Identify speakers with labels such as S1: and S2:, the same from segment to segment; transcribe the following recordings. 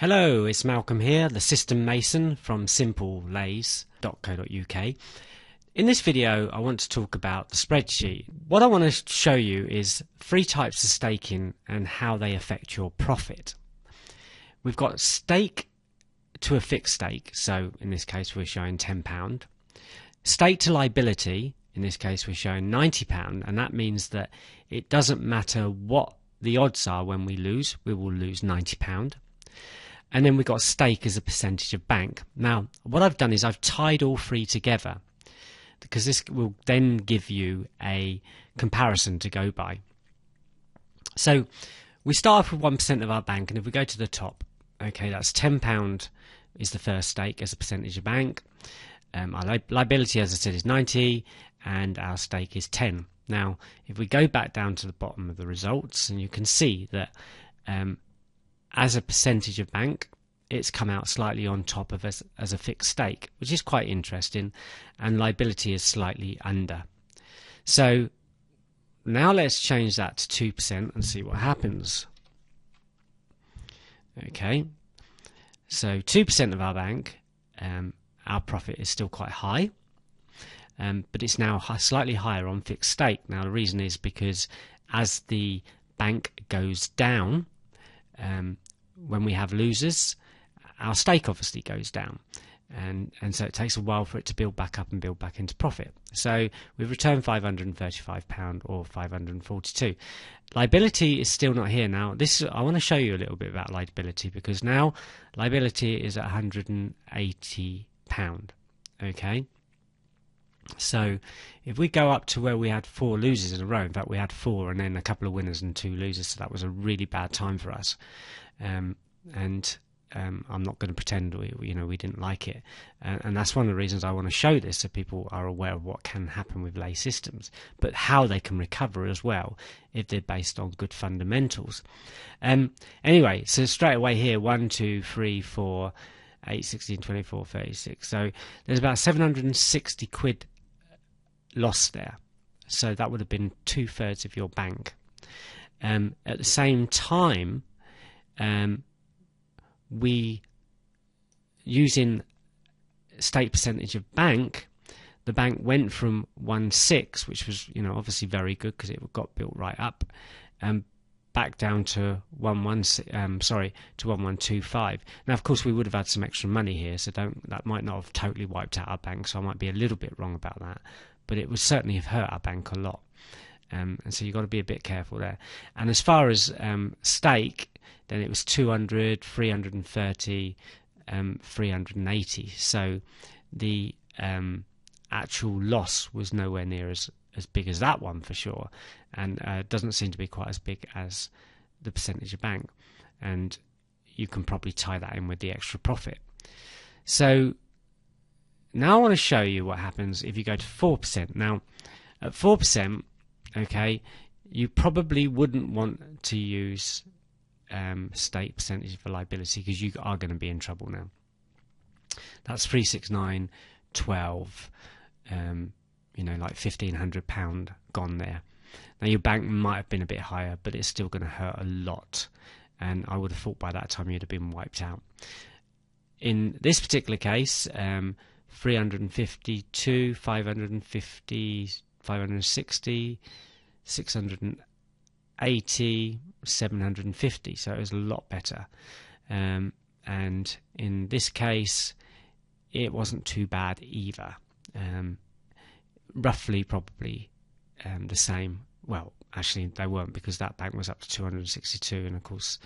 S1: Hello, it's Malcolm here, the System Mason from simplelays.co.uk. In this video I want to talk about the spreadsheet. What I want to show you is three types of staking and how they affect your profit. We've got stake to a fixed stake, so in this case we're showing £10. Stake to liability, in this case we're showing £90, and that means that it doesn't matter what the odds are when we lose, we will lose £90. And then we've got stake as a percentage of bank. Now, what I've done is I've tied all three together because this will then give you a comparison to go by. So we start off with 1% of our bank, and if we go to the top, okay, that's £10 is the first stake as a percentage of bank. Our liability, as I said, is 90, and our stake is 10. Now, if we go back down to the bottom of the results, and you can see that as a percentage of bank, it's come out slightly on top of as a fixed stake, which is quite interesting, and liability is slightly under. So now let's change that to 2% and see what happens. Okay, so 2% of our bank, our profit is still quite high, but it's now slightly higher on fixed stake. Now the reason is because as the bank goes down, when we have losers, our stake obviously goes down, and so it takes a while for it to build back up and build back into profit. So we've returned £535 or 542. Liability is still not here. Now I want to show you a little bit about liability, because now liability is at £180. Okay, so if we go up to where we had 4 losers in a row, in fact we had 4 and then a couple of winners and 2 losers, so that was a really bad time for us. I'm not going to pretend we didn't like it, and that's one of the reasons I want to show this, so people are aware of what can happen with lay systems, but how they can recover as well if they're based on good fundamentals. Anyway, so straight away here, 1, 2, 3, 4, 8, 16, 24, 36. So there's about 760 quid lost there. So that would have been 2/3 of your bank. At the same time, we, using stake percentage of bank, the bank went from 1.6, which was obviously very good because it got built right up, back down to 1.25. Now of course we would have had some extra money here, so that might not have totally wiped out our bank, so I might be a little bit wrong about that, but it would certainly have hurt our bank a lot. And so you've got to be a bit careful there. And as far as stake, then it was 200, 330, 380. So the actual loss was nowhere near as big as that one for sure, and doesn't seem to be quite as big as the percentage of bank. And you can probably tie that in with the extra profit. So now I want to show you what happens if you go to 4%. Now at 4%, okay, you probably wouldn't want to use stake percentage for liability, because you are going to be in trouble now. That's 369, 12, like £1,500 gone there. Now your bank might have been a bit higher, but it's still going to hurt a lot, and I would have thought by that time you'd have been wiped out. In this particular case, 352, 550, 560, 680, 750, so it was a lot better. And in this case it wasn't too bad either. Roughly probably the same. Well, actually they weren't, because that bank was up to 262, and of course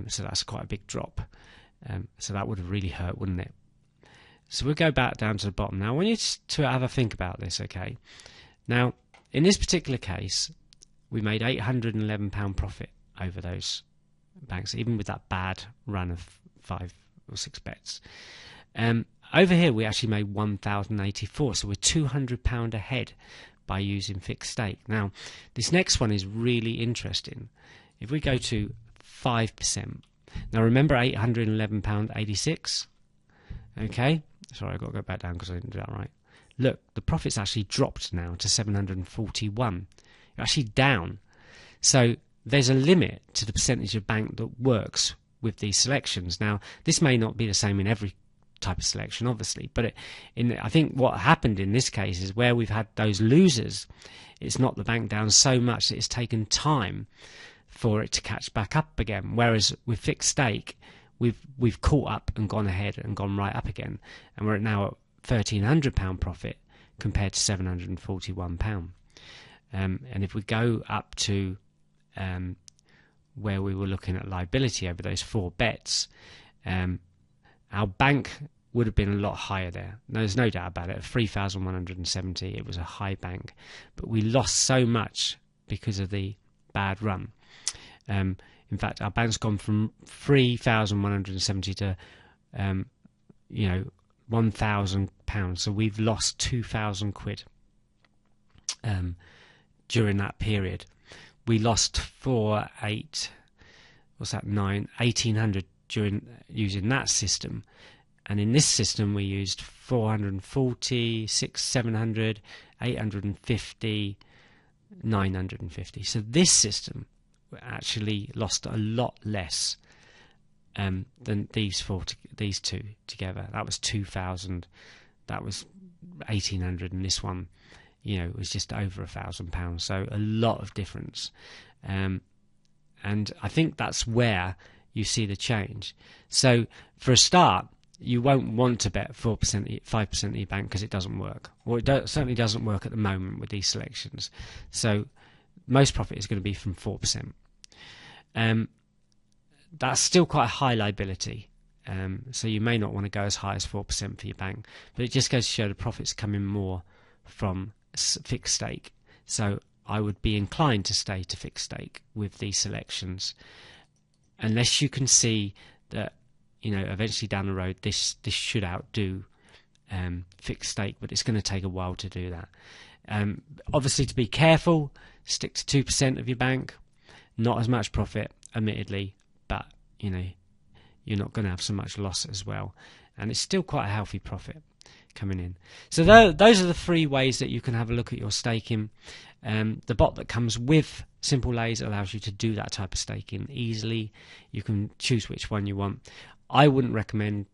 S1: so that's quite a big drop. So that would have really hurt, wouldn't it? So we'll go back down to the bottom. Now I want you to have a think about this, okay? Now in this particular case we made £811 profit over those banks, even with that bad run of 5 or 6 bets. Over here we actually made £1,084, so we're £200 ahead by using fixed stake. Now this next one is really interesting. If we go to 5%, now remember £811.86, okay? Sorry, I've got to go back down because I didn't do that right. Look, the profit's actually dropped now to 741. You're actually down. So there's a limit to the percentage of bank that works with these selections. Now, this may not be the same in every type of selection, obviously, but I think what happened in this case is where we've had those losers, it's knocked the bank down so much that it's taken time for it to catch back up again. Whereas with fixed stake, we've caught up and gone ahead and gone right up again, and we're now at £1,300 profit compared to £741. And if we go up to where we were looking at liability over those 4 bets, our bank would have been a lot higher there. There's no doubt about it. At 3,170, it was a high bank, but we lost so much because of the bad run. In fact, our bank's gone from 3,170 to £1,000. So we've lost 2,000 quid during that period. We lost 1,800 during using that system, and in this system we used 440, 700, 850, 950. So this system actually lost a lot less than these two together. That was 2,000, that was 1,800, and this one, was just over £1,000. So a lot of difference, and I think that's where you see the change. So for a start, you won't want to bet 4%, 5% of your bank, because it doesn't work. Well, certainly doesn't work at the moment with these selections. So most profit is going to be from 4%. That's still quite a high liability. So you may not want to go as high as 4% for your bank, but it just goes to show the profits coming more from fixed stake. So I would be inclined to stay to fixed stake with these selections, unless you can see that eventually down the road this should outdo fixed stake, but it's going to take a while to do that. Obviously, to be careful, stick to 2% of your bank. Not as much profit, admittedly, but you're not going to have so much loss as well, and it's still quite a healthy profit coming in. So those are the 3 ways that you can have a look at your staking. The bot that comes with Simple Lays allows you to do that type of staking easily. You can choose which one you want. I wouldn't recommend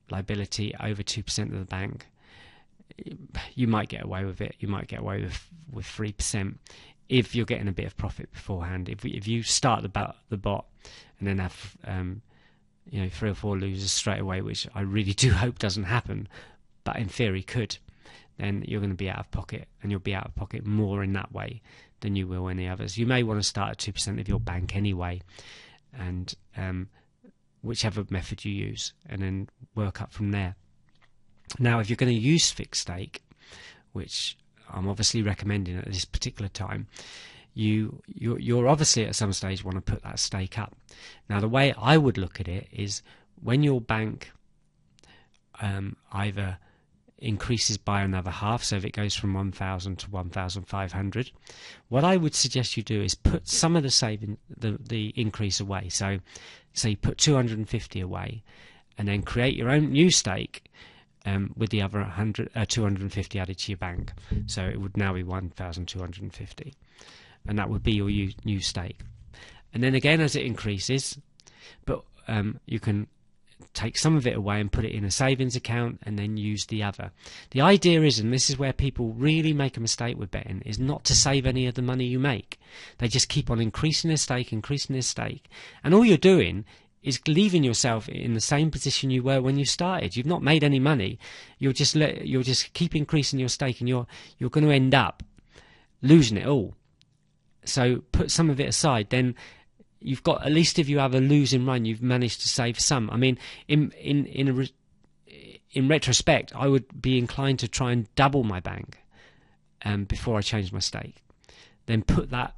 S1: liability over 2% of the bank. You might get away with it. You might get away with 3% if you're getting a bit of profit beforehand. If you start the bot and then have 3 or 4 losers straight away, which I really do hope doesn't happen, but in theory could, then you're going to be out of pocket, and you'll be out of pocket more in that way than you will any others. You may want to start at 2% of your bank anyway, and whichever method you use, and then work up from there. Now, if you're going to use fixed stake, which I'm obviously recommending at this particular time, you're obviously at some stage want to put that stake up. Now, the way I would look at it is when your bank either increases by another half, so if it goes from 1,000 to 1,500, what I would suggest you do is put some of the saving, the increase away. So you put 250 away, and then create your own new stake with the other 250 added to your bank. So it would now be 1,250, and that would be your new stake. And then again, as it increases, but you can take some of it away and put it in a savings account, and then use the other. The idea is, and this is where people really make a mistake with betting, is not to save any of the money you make. They just keep on increasing their stake, and all you're doing is leaving yourself in the same position you were when you started. You've not made any money. You'll just keep increasing your stake, and you're going to end up losing it all. So put some of it aside, then you've got, at least if you have a losing run, you've managed to save some. I mean, in retrospect, I would be inclined to try and double my bank before I change my stake. Then put that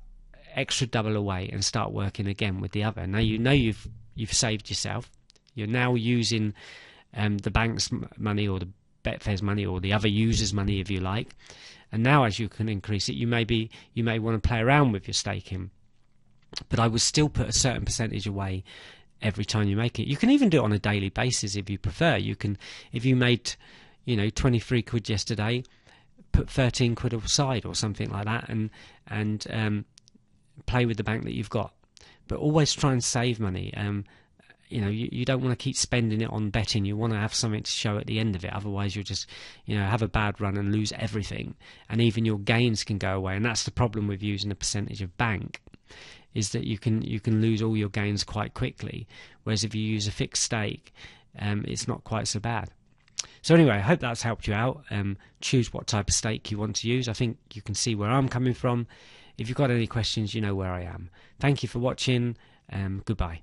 S1: extra double away and start working again with the other. Now you've saved yourself. You're now using the bank's money, or the Betfair's money, or the other user's money, if you like. And now, as you can increase it, you may want to play around with your staking. But I would still put a certain percentage away every time you make it. You can even do it on a daily basis if you prefer. You can, if you made 23 quid yesterday, put 13 quid aside or something like that, and play with the bank that you've got. But always try and save money. you don't want to keep spending it on betting. You want to have something to show at the end of it. Otherwise, you'll just have a bad run and lose everything, and even your gains can go away. And that's the problem with using a percentage of bank, is that you can lose all your gains quite quickly. Whereas if you use a fixed stake, it's not quite so bad. So anyway, I hope that's helped you out. Choose what type of stake you want to use. I think you can see where I'm coming from. If you've got any questions, you know where I am. Thank you for watching. Goodbye.